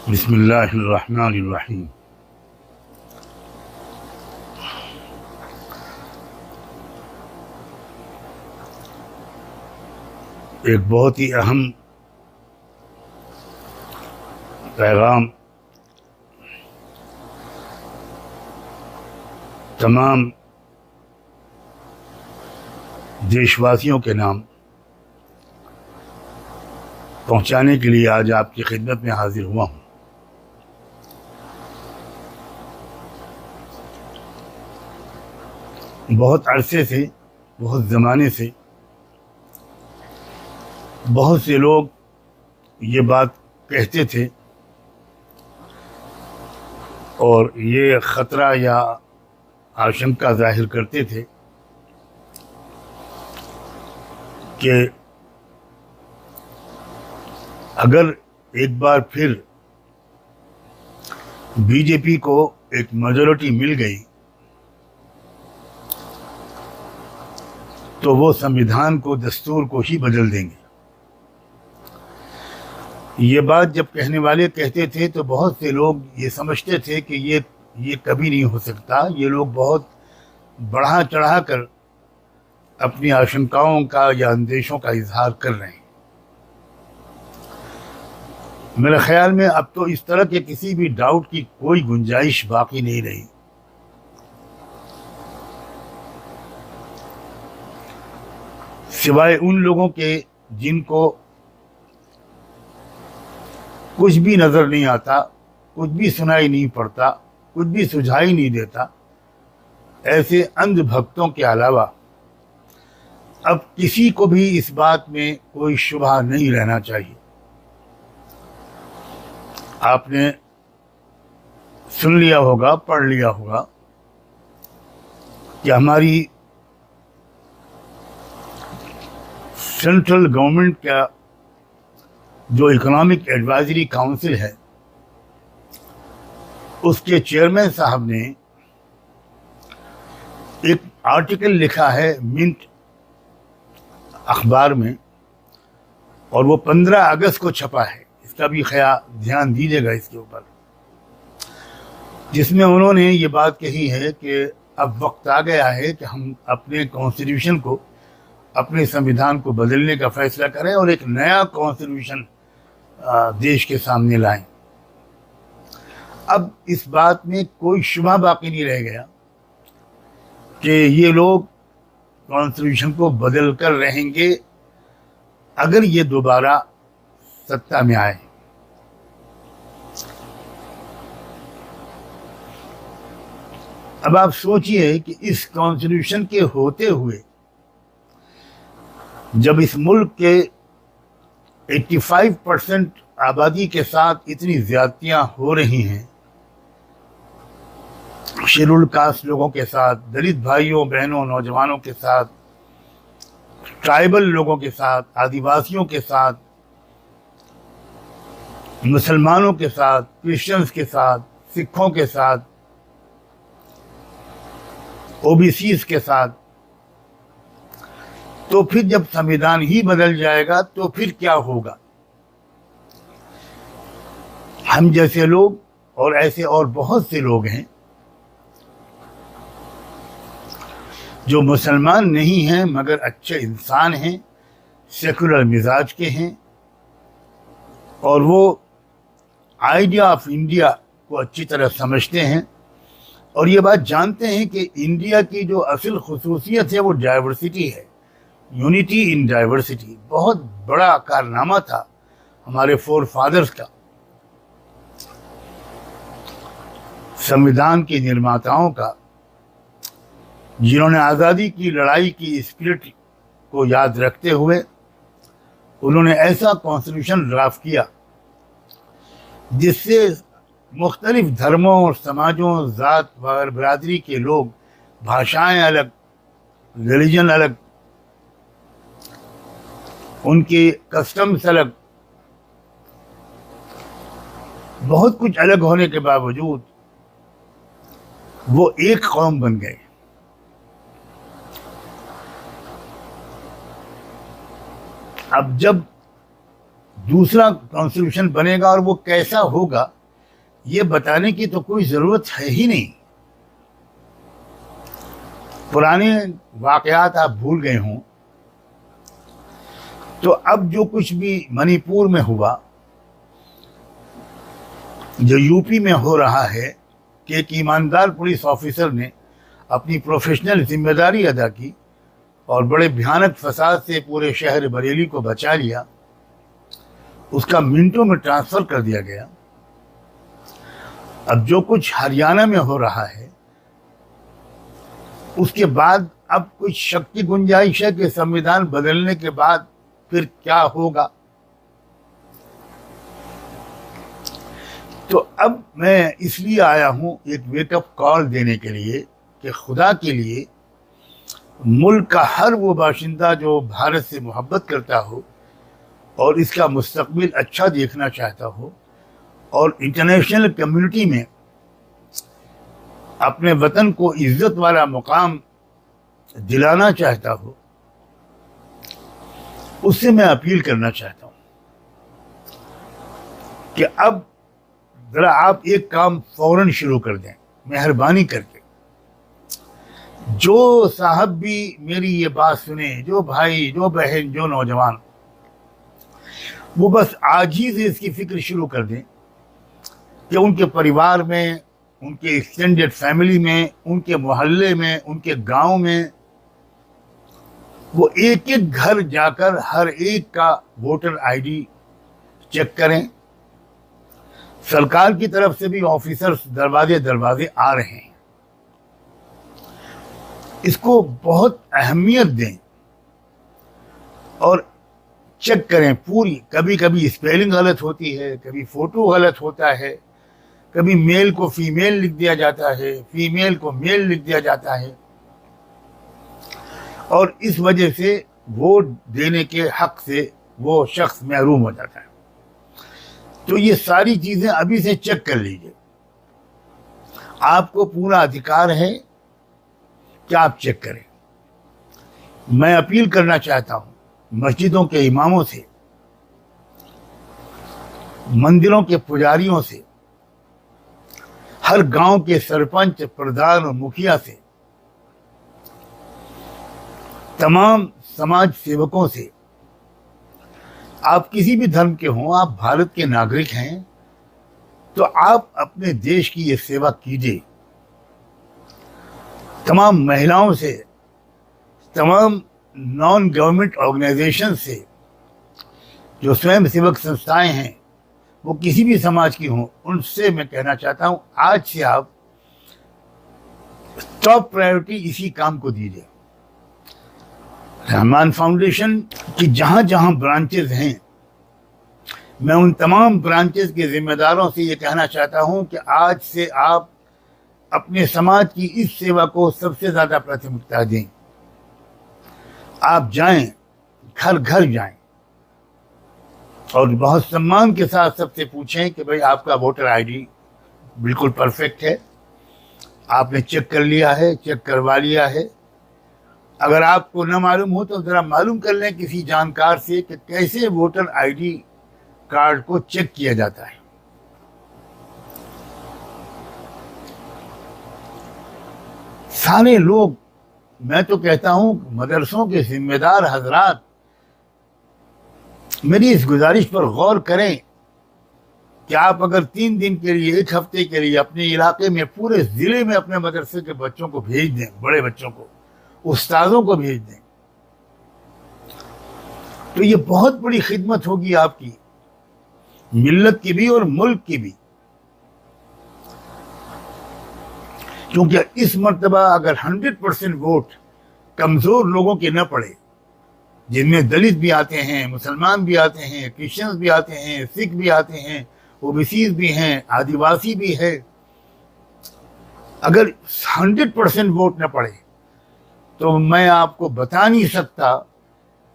बिस्मिल्लाहिर्रहमानिर्रहीम। एक बहुत ही अहम पैगाम तमाम देशवासियों के नाम पहुंचाने के लिए आज आपकी खिदमत में हाजिर हुआ हूं। बहुत अरसे से, बहुत ज़माने से बहुत से लोग ये बात कहते थे और ये ख़तरा या आशंका जाहिर करते थे कि अगर एक बार फिर बीजेपी को एक मेजॉरिटी मिल गई तो वो संविधान को, दस्तूर को ही बदल देंगे। ये बात जब कहने वाले कहते थे तो बहुत से लोग ये समझते थे कि ये कभी नहीं हो सकता। ये लोग बहुत बढ़ा चढ़ा कर अपनी आशंकाओं का या अंदेशों का इजहार कर रहे हैं। मेरे ख्याल में अब तो इस तरह के किसी भी डाउट की कोई गुंजाइश बाकी नहीं रही। सिवाय उन लोगों के जिनको कुछ भी नज़र नहीं आता, कुछ भी सुनाई नहीं पड़ता, कुछ भी सुझाई नहीं देता, ऐसे अंध भक्तों के अलावा अब किसी को भी इस बात में कोई शुबहा नहीं रहना चाहिए। आपने सुन लिया होगा, पढ़ लिया होगा कि हमारी सेंट्रल गवर्नमेंट का जो इकोनॉमिक एडवाइजरी काउंसिल है, उसके चेयरमैन साहब ने एक आर्टिकल लिखा है मिंट अखबार में, और वो 15 अगस्त को छपा है। इसका भी ध्यान दीजिएगा इसके ऊपर, जिसमें उन्होंने ये बात कही है कि अब वक्त आ गया है कि हम अपने कॉन्स्टिट्यूशन को, अपने संविधान को बदलने का फैसला करें और एक नया कॉन्स्टिट्यूशन देश के सामने लाएं। अब इस बात में कोई शुबहा बाकी नहीं रह गया कि ये लोग कॉन्स्टिट्यूशन को बदल कर रहेंगे अगर ये दोबारा सत्ता में आए। अब आप सोचिए कि इस कॉन्स्टिट्यूशन के होते हुए जब इस मुल्क के 85% आबादी के साथ इतनी ज्यादतियां हो रही हैं, शेड्यूल कास्ट लोगों के साथ, दलित भाइयों बहनों नौजवानों के साथ, ट्राइबल लोगों के साथ, आदिवासियों के साथ, मुसलमानों के साथ, क्रिश्चियंस के साथ, सिखों के साथ, ओबीसीज के साथ, तो फिर जब संविधान ही बदल जाएगा तो फिर क्या होगा? हम जैसे लोग और ऐसे और बहुत से लोग हैं जो मुसलमान नहीं हैं मगर अच्छे इंसान हैं, सेकुलर मिजाज के हैं, और वो आइडिया ऑफ इंडिया को अच्छी तरह समझते हैं और ये बात जानते हैं कि इंडिया की जो असल खुसूसियत है वो डाइवर्सिटी है, यूनिटी इन डाइवर्सिटी। बहुत बड़ा कारनामा था हमारे फोर फादर्स का, संविधान के निर्माताओं का, जिन्होंने आज़ादी की लड़ाई की स्पिरिट को याद रखते हुए उन्होंने ऐसा कॉन्स्टिट्यूशन ड्राफ्ट किया जिससे मुख्तलिफ धर्मों और समाजों, ज़ात व बरादरी के लोग, भाषाएं अलग, रिलीजन अलग, उनके कस्टम्स अलग, बहुत कुछ अलग होने के बावजूद वो एक कौम बन गए। अब जब दूसरा कॉन्स्टिट्यूशन बनेगा और वो कैसा होगा ये बताने की तो कोई ज़रूरत है ही नहीं। पुराने वाक़यात आप भूल गए हों तो अब जो कुछ भी मणिपुर में हुआ, जो यूपी में हो रहा है कि एक ईमानदार पुलिस ऑफिसर ने अपनी प्रोफेशनल जिम्मेदारी अदा की और बड़े भयानक फसाद से पूरे शहर बरेली को बचा लिया, उसका मिनटों में ट्रांसफ़र कर दिया गया। अब जो कुछ हरियाणा में हो रहा है, उसके बाद अब कुछ शक की गुंजाइश है कि संविधान बदलने के बाद फिर क्या होगा। तो अब मैं इसलिए आया हूं एक वेकअप कॉल देने के लिए कि खुदा के लिए मुल्क का हर वो बाशिंदा जो भारत से मोहब्बत करता हो और इसका मुस्तकबिल अच्छा देखना चाहता हो और इंटरनेशनल कम्युनिटी में अपने वतन को इज्जत वाला मुकाम दिलाना चाहता हो, उससे मैं अपील करना चाहता हूं कि अब ज़रा आप एक काम फौरन शुरू कर दें, मेहरबानी करके। जो साहब भी मेरी ये बात सुने, जो भाई, जो बहन, जो नौजवान, वो बस आज ही से इसकी फिक्र शुरू कर दें कि उनके परिवार में, उनके एक्सटेंडेड फैमिली में, उनके मोहल्ले में, उनके गांव में वो एक एक घर जाकर हर एक का वोटर आईडी चेक करें। सरकार की तरफ से भी ऑफिसर्स दरवाजे दरवाजे आ रहे हैं, इसको बहुत अहमियत दें और चेक करें पूरी। कभी कभी स्पेलिंग गलत होती है, कभी फोटो गलत होता है, कभी मेल को फीमेल लिख दिया जाता है, फीमेल को मेल लिख दिया जाता है और इस वजह से वोट देने के हक से वो शख्स महरूम हो जाता है। तो ये सारी चीज़ें अभी से चेक कर लीजिए, आपको पूरा अधिकार है कि आप चेक करें। मैं अपील करना चाहता हूं मस्जिदों के इमामों से, मंदिरों के पुजारियों से, हर गांव के सरपंच, प्रधान और मुखिया से, तमाम समाज सेवकों से, आप किसी भी धर्म के हों, आप भारत के नागरिक हैं तो आप अपने देश की ये सेवा कीजिए। तमाम महिलाओं से, तमाम नॉन गवर्नमेंट ऑर्गेनाइजेशन से, जो स्वयं सेवक संस्थाएं हैं, वो किसी भी समाज की हों, उनसे मैं कहना चाहता हूं आज से आप टॉप प्रायोरिटी इसी काम को दीजिए। रहमान फाउंडेशन की जहां जहां ब्रांचेज हैं, मैं उन तमाम ब्रांचेज के जिम्मेदारों से ये कहना चाहता हूं कि आज से आप अपने समाज की इस सेवा को सबसे ज़्यादा प्राथमिकता दें। आप जाएं, घर घर जाएं और बहुत सम्मान के साथ सबसे पूछें कि भाई आपका वोटर आईडी बिल्कुल परफेक्ट है, आपने चेक कर लिया है, चेक करवा लिया है। अगर आपको न मालूम हो तो ज़रा मालूम कर लें किसी जानकार से कि कैसे वोटर आईडी कार्ड को चेक किया जाता है। सारे लोग, मैं तो कहता हूं मदरसों के जिम्मेदार हजरात, मेरी इस गुजारिश पर गौर करें कि आप अगर 3 दिन के लिए, 1 हफ्ते के लिए अपने इलाके में, पूरे ज़िले में अपने मदरसे के बच्चों को भेज दें, बड़े बच्चों को, उस्तादों को भेज दें, तो ये बहुत बड़ी खिदमत होगी आपकी, मिल्लत की भी और मुल्क की भी। क्योंकि इस मर्तबा अगर 100% वोट कमज़ोर लोगों के न पड़े, जिनमें दलित भी आते हैं, मुसलमान भी आते हैं, क्रिश्चियंस भी आते हैं, सिख भी आते हैं, ओबीसीज भी हैं, आदिवासी भी है, अगर 100% वोट न पड़े तो मैं आपको बता नहीं सकता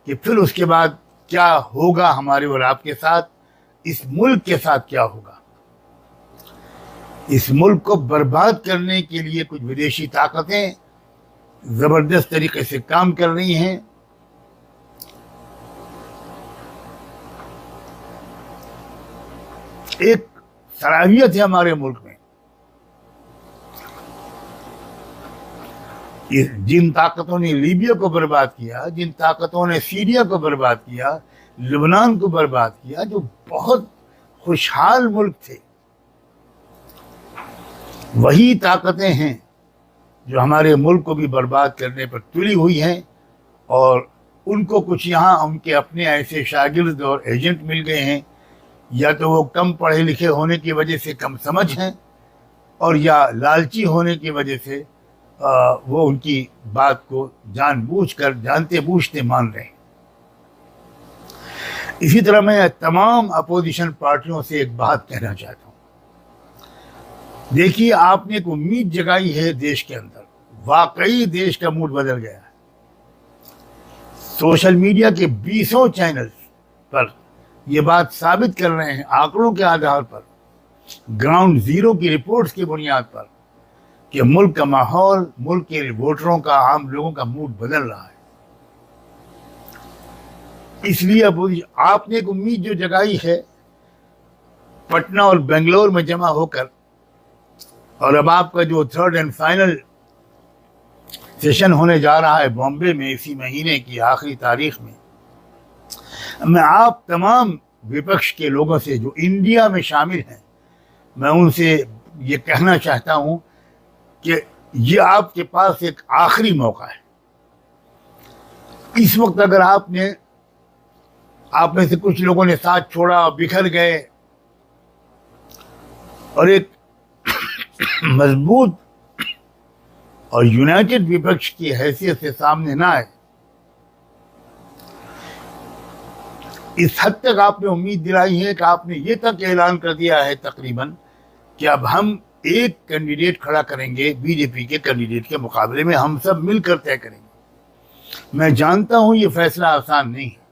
कि फिर उसके बाद क्या होगा हमारे और आपके साथ, इस मुल्क के साथ क्या होगा। इस मुल्क को बर्बाद करने के लिए कुछ विदेशी ताकतें ज़बरदस्त तरीके से काम कर रही हैं। एक सलाहियत है हमारे मुल्क में। जिन ताकतों ने लीबिया को बर्बाद किया, जिन ताकतों ने सीरिया को बर्बाद किया, लेबनान को बर्बाद किया, जो बहुत खुशहाल मुल्क थे, वही ताकतें हैं जो हमारे मुल्क को भी बर्बाद करने पर तुली हुई हैं। और उनको कुछ यहाँ उनके अपने ऐसे शागिर्द और एजेंट मिल गए हैं, या तो वो कम पढ़े लिखे होने की वजह से कम समझ हैं, और या लालची होने की वजह से वो उनकी बात को जानबूझकर, जानते बूझते मान रहे हैं। इसी तरह मैं तमाम अपोजिशन पार्टियों से एक बात कहना चाहता हूं। देखिए, आपने एक उम्मीद जगाई है देश के अंदर, वाकई देश का मूड बदल गया है। सोशल मीडिया के 20 चैनल पर ये बात साबित कर रहे हैं, आंकड़ों के आधार पर, ग्राउंड जीरो की रिपोर्ट्स की बुनियाद पर, कि मुल्क का माहौल, मुल्क के वोटरों का, आम लोगों का मूड बदल रहा है। इसलिए अब आपने एक उम्मीद जो जगाई है पटना और बेंगलोर में जमा होकर, और अब आपका जो 3rd एंड फाइनल सेशन होने जा रहा है बॉम्बे में इसी महीने की आखिरी तारीख में, मैं आप तमाम विपक्ष के लोगों से जो इंडिया में शामिल हैं, मैं उनसे ये कहना चाहता हूं कि ये आपके पास एक आखिरी मौका है। इस वक्त अगर आप में से कुछ लोगों ने साथ छोड़ा, बिखर गए और एक मजबूत और यूनाइटेड विपक्ष की हैसियत से सामने ना आए, इस हद तक आपने उम्मीद दिलाई है कि आपने ये तक ऐलान कर दिया है तकरीबन कि अब हम एक कैंडिडेट खड़ा करेंगे, बीजेपी के कैंडिडेट के मुकाबले में हम सब मिलकर तय करेंगे। मैं जानता हूं ये फैसला आसान नहीं है,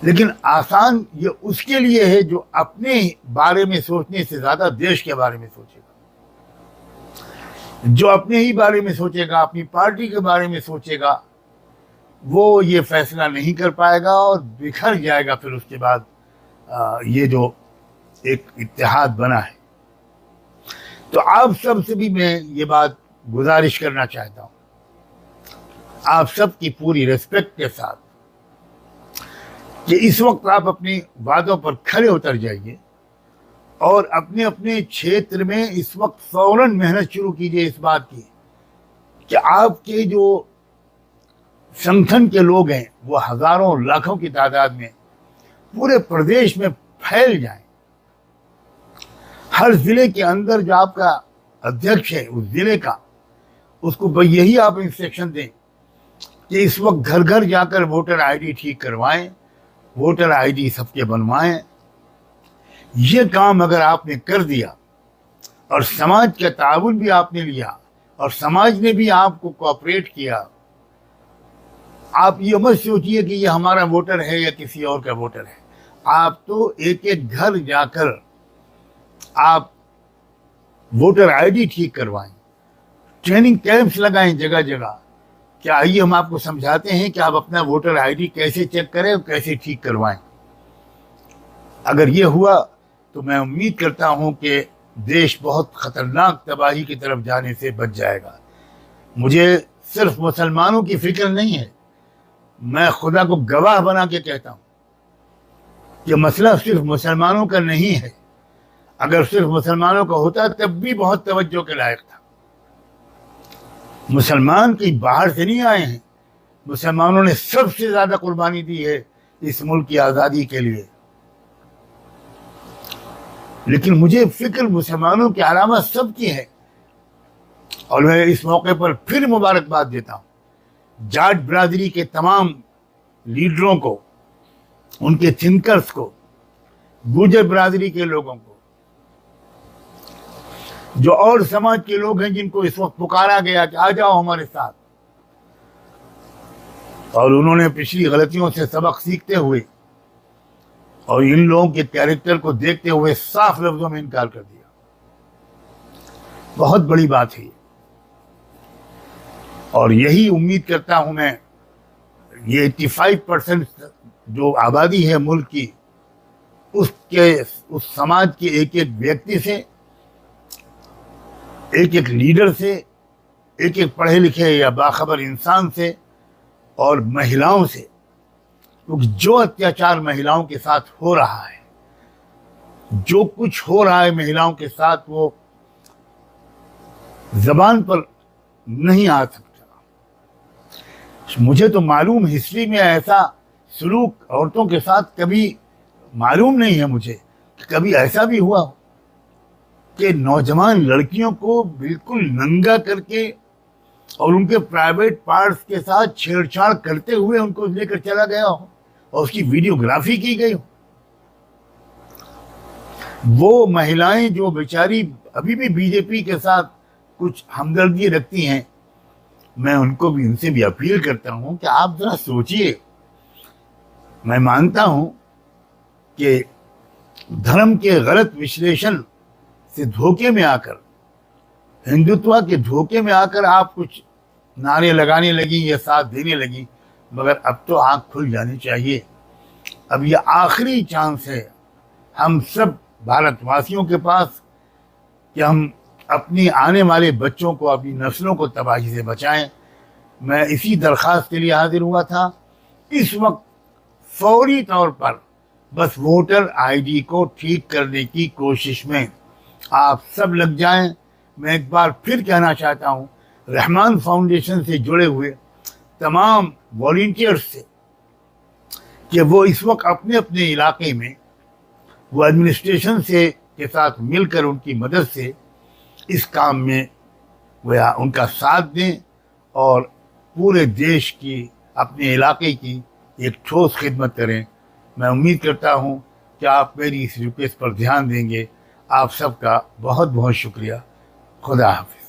लेकिन आसान ये उसके लिए है जो अपने बारे में सोचने से ज्यादा देश के बारे में सोचेगा। जो अपने ही बारे में सोचेगा, अपनी पार्टी के बारे में सोचेगा, वो ये फैसला नहीं कर पाएगा और बिखर जाएगा। फिर उसके बाद ये जो एक इत्तेहाद बना है, तो आप सब से भी मैं ये बात गुजारिश करना चाहता हूं, आप सब की पूरी रिस्पेक्ट के साथ, कि इस वक्त आप अपने वादों पर खरे उतर जाइए और अपने अपने क्षेत्र में इस वक्त फौरन मेहनत शुरू कीजिए इस बात की कि आपके जो संगठन के लोग हैं वो हजारों लाखों की तादाद में पूरे प्रदेश में फैल जाएं। हर जिले के अंदर जो आपका अध्यक्ष है उस जिले का, उसको यही आप इंस्ट्रक्शन दें कि इस वक्त घर घर जाकर वोटर आईडी ठीक करवाएं, वोटर आईडी सबके बनवाएं। ये काम अगर आपने कर दिया और समाज का ताउन भी आपने लिया और समाज ने भी आपको कोऑपरेट किया, आप ये मत सोचिए कि ये हमारा वोटर है या किसी और का वोटर है। आप तो एक एक घर जाकर आप वोटर आईडी ठीक करवाएं, ट्रेनिंग कैंप्स लगाएं जगह जगह। क्या आइए हम आपको समझाते हैं कि आप अपना वोटर आईडी कैसे चेक करें और कैसे ठीक करवाएं। अगर ये हुआ तो मैं उम्मीद करता हूं कि देश बहुत खतरनाक तबाही की तरफ जाने से बच जाएगा। मुझे सिर्फ मुसलमानों की फिक्र नहीं है, मैं खुदा को गवाह बना के कहता हूं कि मसला सिर्फ मुसलमानों का नहीं है। अगर सिर्फ मुसलमानों का होता तब भी बहुत तवज्जो के लायक था। मुसलमान कहीं बाहर से नहीं आए हैं, मुसलमानों ने सबसे ज्यादा कुर्बानी दी है इस मुल्क की आज़ादी के लिए। लेकिन मुझे फिक्र मुसलमानों की अलावा सबकी है। और मैं इस मौके पर फिर मुबारकबाद देता हूं जाट बिरादरी के तमाम लीडरों को, उनके थिंकर्स को, गुर्जर बिरादरी के लोगों को, जो और समाज के लोग हैं जिनको इस वक्त पुकारा गया कि आ जाओ हमारे साथ, और उन्होंने पिछली गलतियों से सबक सीखते हुए और इन लोगों के कैरेक्टर को देखते हुए साफ लफ्जों में इनकार कर दिया। बहुत बड़ी बात है और यही उम्मीद करता हूं मैं, ये 85% जो आबादी है मुल्क की, उस समाज के एक एक व्यक्ति से, एक एक लीडर से, एक एक पढ़े लिखे या बाखबर इंसान से और महिलाओं से, क्योंकि जो अत्याचार महिलाओं के साथ हो रहा है, जो कुछ हो रहा है महिलाओं के साथ, वो जबान पर नहीं आ सकता। मुझे तो मालूम हिस्ट्री में ऐसा सलूक औरतों के साथ कभी मालूम नहीं है मुझे कि कभी ऐसा भी हुआ हो कि नौजवान लड़कियों को बिल्कुल नंगा करके और उनके प्राइवेट पार्ट्स के साथ छेड़छाड़ करते हुए उनको लेकर चला गया हो और उसकी वीडियोग्राफी की गई हो। वो महिलाएं जो बेचारी अभी भी बीजेपी के साथ कुछ हमदर्दी रखती हैं, मैं उनको भी, उनसे भी अपील करता हूं कि आप जरा सोचिए। मैं मानता हूं कि धर्म के गलत विश्लेषण से धोखे में आकर, हिंदुत्व के धोखे में आकर आप कुछ नारे लगाने लगी या साथ देने लगी, मगर अब तो आंख खुल जानी चाहिए। अब ये आखिरी चांस है हम सब भारतवासियों के पास कि हम अपनी आने वाले बच्चों को, अपनी नस्लों को तबाही से बचाएं। मैं इसी दरख्वास्त के लिए हाजिर हुआ था। इस वक्त फौरी तौर पर बस वोटर आईडी को ठीक करने की कोशिश में आप सब लग जाएं। मैं एक बार फिर कहना चाहता हूं रहमान फाउंडेशन से जुड़े हुए तमाम वॉलंटियर्स से कि वो इस वक्त अपने अपने इलाके में वो एडमिनिस्ट्रेशन से के साथ मिलकर उनकी मदद से इस काम में वह उनका साथ दें और पूरे देश की, अपने इलाके की एक ठोस खिदमत करें। मैं उम्मीद करता हूं कि आप मेरी इस रिक्वेस्ट पर ध्यान देंगे। आप सबका बहुत बहुत शुक्रिया। खुदा हाफिज़।